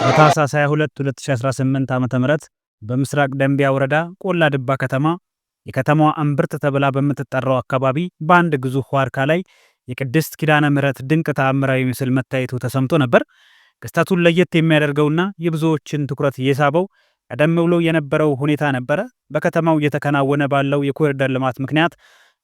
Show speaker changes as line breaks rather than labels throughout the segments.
በታህሳስ 22 2018 ዓ.ም በምስራቅ ደንቢያ ወረዳ ቆላ ድባ ከተማ የከተማዋ እምብርት ተብላ በምትጠራው አካባቢ በአንድ ግዙፍ ዋርካ ላይ የቅድስት ኪዳነ ምሕረት ድንቅ ተአምራዊ ምስል መታየቱ ተሰምቶ ነበር። ክስተቱን ለየት የሚያደርገውና የብዙዎችን ትኩረት የሳበው ቀደም ብሎ የነበረው ሁኔታ ነበረ። በከተማው እየተከናወነ ባለው የኮሪደር ልማት ምክንያት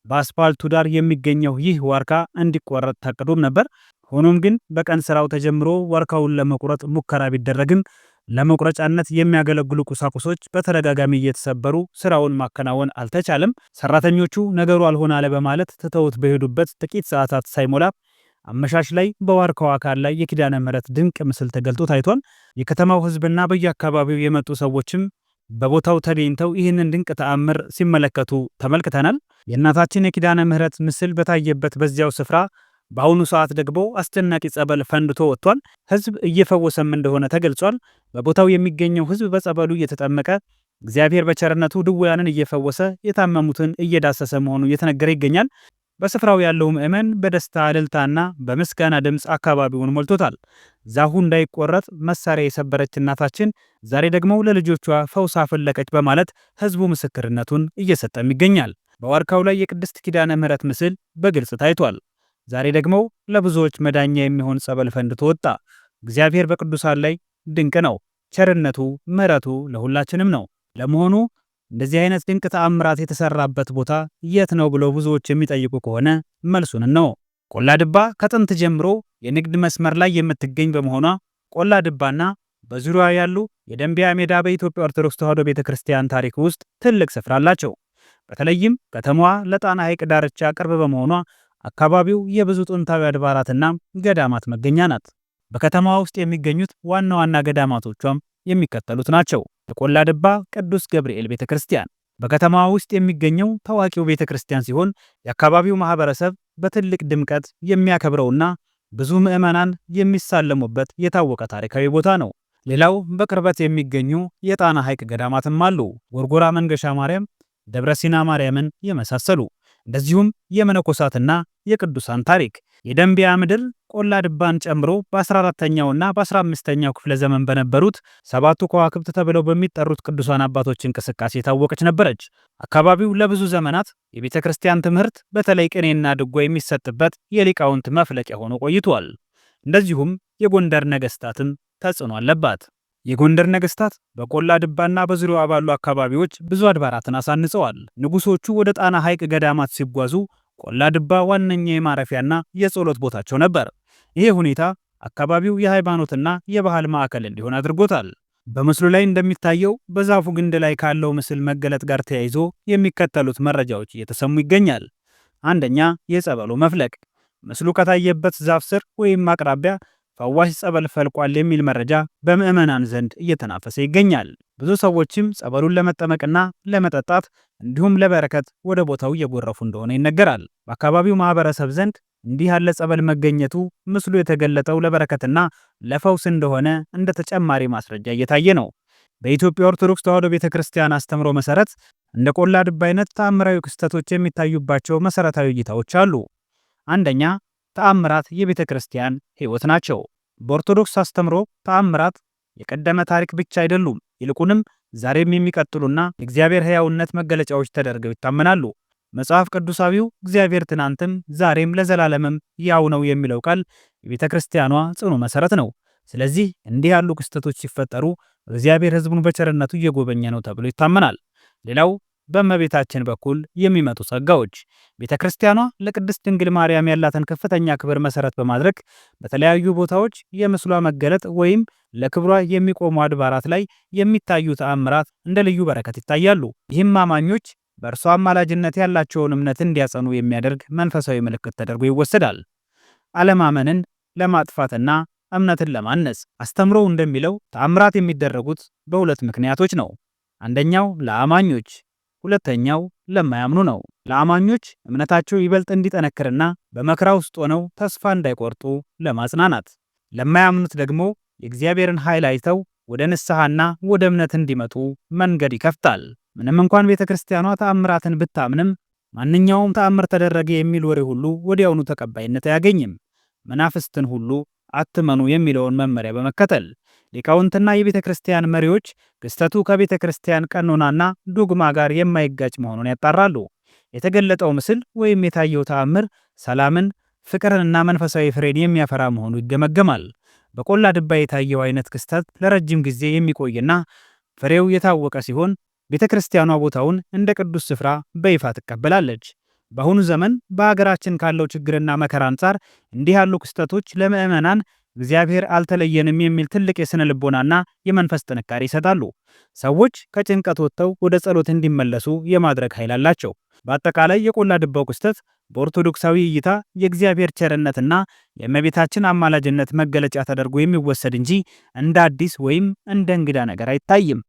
በአስፓልቱ ዳር የሚገኘው ይህ ዋርካ እንዲቆረጥ ታቅዶም ነበር። ሆኖም ግን በቀን ስራው ተጀምሮ ዋርካውን ለመቁረጥ ሙከራ ቢደረግም ለመቁረጫነት የሚያገለግሉ ቁሳቁሶች በተደጋጋሚ እየተሰበሩ ስራውን ማከናወን አልተቻለም። ሰራተኞቹ ነገሩ አልሆን አለ በማለት ትተውት በሄዱበት ጥቂት ሰዓታት ሳይሞላ አመሻሽ ላይ በዋርካው አካል ላይ የኪዳነ ምሕረት ድንቅ ምስል ተገልጦ ታይቷል። የከተማው ሕዝብና በየአካባቢው የመጡ ሰዎችም በቦታው ተገኝተው ይህንን ድንቅ ተአምር ሲመለከቱ ተመልክተናል። የእናታችን የኪዳነ ምሕረት ምስል በታየበት በዚያው ስፍራ በአሁኑ ሰዓት ደግሞ አስደናቂ ጸበል ፈንድቶ ወጥቷል። ሕዝብ እየፈወሰም እንደሆነ ተገልጿል። በቦታው የሚገኘው ሕዝብ በጸበሉ እየተጠመቀ እግዚአብሔር በቸርነቱ ድውያንን እየፈወሰ የታመሙትን እየዳሰሰ መሆኑ እየተነገረ ይገኛል። በስፍራው ያለው ምዕመን በደስታ እልልታና በምስጋና ድምፅ አካባቢውን ሞልቶታል። ዛፉ እንዳይቆረጥ መሳሪያ የሰበረች እናታችን ዛሬ ደግሞ ለልጆቿ ፈውስ አፈለቀች በማለት ሕዝቡ ምስክርነቱን እየሰጠም ይገኛል። በዋርካው ላይ የቅድስት ኪዳነ ምሕረት ምስል በግልጽ ታይቷል። ዛሬ ደግሞ ለብዙዎች መዳኛ የሚሆን ጸበል ፈንድቶ ወጣ። እግዚአብሔር በቅዱሳን ላይ ድንቅ ነው። ቸርነቱ ምሕረቱ ለሁላችንም ነው። ለመሆኑ እንደዚህ አይነት ድንቅ ተአምራት የተሰራበት ቦታ የት ነው ብለው ብዙዎች የሚጠይቁ ከሆነ መልሱን ነው። ቆላ ድባ ከጥንት ጀምሮ የንግድ መስመር ላይ የምትገኝ በመሆኗ ቆላ ድባና በዙሪያ ያሉ የደንቢያ ሜዳ በኢትዮጵያ ኦርቶዶክስ ተዋሕዶ ቤተክርስቲያን ታሪክ ውስጥ ትልቅ ስፍራ አላቸው። በተለይም ከተማዋ ለጣና ሐይቅ ዳርቻ ቅርብ በመሆኗ አካባቢው የብዙ ጥንታዊ አድባራትና ገዳማት መገኛ ናት። በከተማዋ ውስጥ የሚገኙት ዋና ዋና ገዳማቶቿም የሚከተሉት ናቸው። የቆላ ድባ ቅዱስ ገብርኤል ቤተክርስቲያን በከተማዋ ውስጥ የሚገኘው ታዋቂው ቤተክርስቲያን ሲሆን የአካባቢው ማህበረሰብ በትልቅ ድምቀት የሚያከብረውና ብዙ ምዕመናን የሚሳለሙበት የታወቀ ታሪካዊ ቦታ ነው። ሌላው በቅርበት የሚገኙ የጣና ሐይቅ ገዳማትም አሉ። ጎርጎራ መንገሻ ማርያም፣ ደብረ ሲና ማርያምን የመሳሰሉ እንደዚሁም የመነኮሳትና የቅዱሳን ታሪክ። የደንቢያ ምድር ቆላ ድባን ጨምሮ በ14ኛውና በ15ኛው ክፍለ ዘመን በነበሩት ሰባቱ ከዋክብት ተብለው በሚጠሩት ቅዱሳን አባቶች እንቅስቃሴ የታወቀች ነበረች። አካባቢው ለብዙ ዘመናት የቤተ ክርስቲያን ትምህርት በተለይ ቅኔና ድጓ የሚሰጥበት የሊቃውንት መፍለቂያ ሆኖ ቆይቷል። እንደዚሁም የጎንደር ነገስታትም ተጽዕኖ አለባት። የጎንደር ነገስታት በቆላ ድባና በዙሪያዋ ባሉ አካባቢዎች ብዙ አድባራትን አሳንጸዋል። ንጉሶቹ ወደ ጣና ሐይቅ ገዳማት ሲጓዙ ቆላ ድባ ዋነኛ የማረፊያና የጸሎት ቦታቸው ነበር። ይሄ ሁኔታ አካባቢው የሃይማኖትና የባህል ማዕከል እንዲሆን አድርጎታል። በምስሉ ላይ እንደሚታየው በዛፉ ግንድ ላይ ካለው ምስል መገለጥ ጋር ተያይዞ የሚከተሉት መረጃዎች እየተሰሙ ይገኛል። አንደኛ፣ የጸበሉ መፍለቅ። ምስሉ ከታየበት ዛፍ ስር ወይም አቅራቢያ ፈዋሽ ጸበል ፈልቋል የሚል መረጃ በምዕመናን ዘንድ እየተናፈሰ ይገኛል። ብዙ ሰዎችም ጸበሉን ለመጠመቅና ለመጠጣት እንዲሁም ለበረከት ወደ ቦታው እየጎረፉ እንደሆነ ይነገራል። በአካባቢው ማህበረሰብ ዘንድ እንዲህ ያለ ጸበል መገኘቱ ምስሉ የተገለጠው ለበረከትና ለፈውስ እንደሆነ እንደ ተጨማሪ ማስረጃ እየታየ ነው። በኢትዮጵያ ኦርቶዶክስ ተዋሕዶ ቤተክርስቲያን አስተምሮ መሰረት እንደ ቆላ ድባ አይነት ተአምራዊ ክስተቶች የሚታዩባቸው መሰረታዊ እይታዎች አሉ። አንደኛ፣ ተአምራት የቤተ ክርስቲያን ሕይወት ናቸው። በኦርቶዶክስ አስተምሮ ተአምራት የቀደመ ታሪክ ብቻ አይደሉም፣ ይልቁንም ዛሬም የሚቀጥሉና የእግዚአብሔር ሕያውነት መገለጫዎች ተደርገው ይታመናሉ። መጽሐፍ ቅዱሳዊው እግዚአብሔር ትናንትም ዛሬም ለዘላለምም ያው ነው የሚለው ቃል የቤተ ክርስቲያኗ ጽኑ መሰረት ነው። ስለዚህ እንዲህ ያሉ ክስተቶች ሲፈጠሩ እግዚአብሔር ሕዝቡን በቸርነቱ እየጎበኘ ነው ተብሎ ይታመናል። ሌላው በእመቤታችን በኩል የሚመጡ ጸጋዎች። ቤተ ክርስቲያኗ ለቅድስት ድንግል ማርያም ያላትን ከፍተኛ ክብር መሰረት በማድረግ በተለያዩ ቦታዎች የምስሏ መገለጥ ወይም ለክብሯ የሚቆሙ አድባራት ላይ የሚታዩ ተአምራት እንደ ልዩ በረከት ይታያሉ። ይህም አማኞች በእርሷ አማላጅነት ያላቸውን እምነት እንዲያጸኑ የሚያደርግ መንፈሳዊ ምልክት ተደርጎ ይወሰዳል። አለማመንን ለማጥፋትና እምነትን ለማነጽ። አስተምሮው እንደሚለው ተአምራት የሚደረጉት በሁለት ምክንያቶች ነው። አንደኛው ለአማኞች፣ ሁለተኛው ለማያምኑ ነው። ለአማኞች እምነታቸው ይበልጥ እንዲጠነክርና በመከራ ውስጥ ሆነው ተስፋ እንዳይቆርጡ ለማጽናናት፣ ለማያምኑት ደግሞ የእግዚአብሔርን ኃይል አይተው ወደ ንስሐና ወደ እምነት እንዲመጡ መንገድ ይከፍታል። ምንም እንኳን ቤተክርስቲያኗ ተአምራትን ብታምንም ማንኛውም ተአምር ተደረገ የሚል ወሬ ሁሉ ወዲያውኑ ተቀባይነት አያገኝም። መናፍስትን ሁሉ አትመኑ የሚለውን መመሪያ በመከተል ሊቃውንትና የቤተ ክርስቲያን መሪዎች ክስተቱ ከቤተ ክርስቲያን ቀኖናና ዶግማ ጋር የማይጋጭ መሆኑን ያጣራሉ። የተገለጠው ምስል ወይም የታየው ተአምር ሰላምን፣ ፍቅርንና መንፈሳዊ ፍሬን የሚያፈራ መሆኑ ይገመገማል። በቆላ ድባ የታየው አይነት ክስተት ለረጅም ጊዜ የሚቆይና ፍሬው የታወቀ ሲሆን ቤተ ክርስቲያኗ ቦታውን እንደ ቅዱስ ስፍራ በይፋ ትቀበላለች። በአሁኑ ዘመን በሀገራችን ካለው ችግርና መከራ አንጻር እንዲህ ያሉ ክስተቶች ለምዕመናን እግዚአብሔር አልተለየንም የሚል ትልቅ የሥነ ልቦናና የመንፈስ ጥንካሬ ይሰጣሉ። ሰዎች ከጭንቀት ወጥተው ወደ ጸሎት እንዲመለሱ የማድረግ ኃይል አላቸው። በአጠቃላይ የቆላ ድባው ክስተት በኦርቶዶክሳዊ እይታ የእግዚአብሔር ቸርነትና የእመቤታችን አማላጅነት መገለጫ ተደርጎ የሚወሰድ እንጂ እንደ አዲስ ወይም እንደ እንግዳ ነገር አይታይም።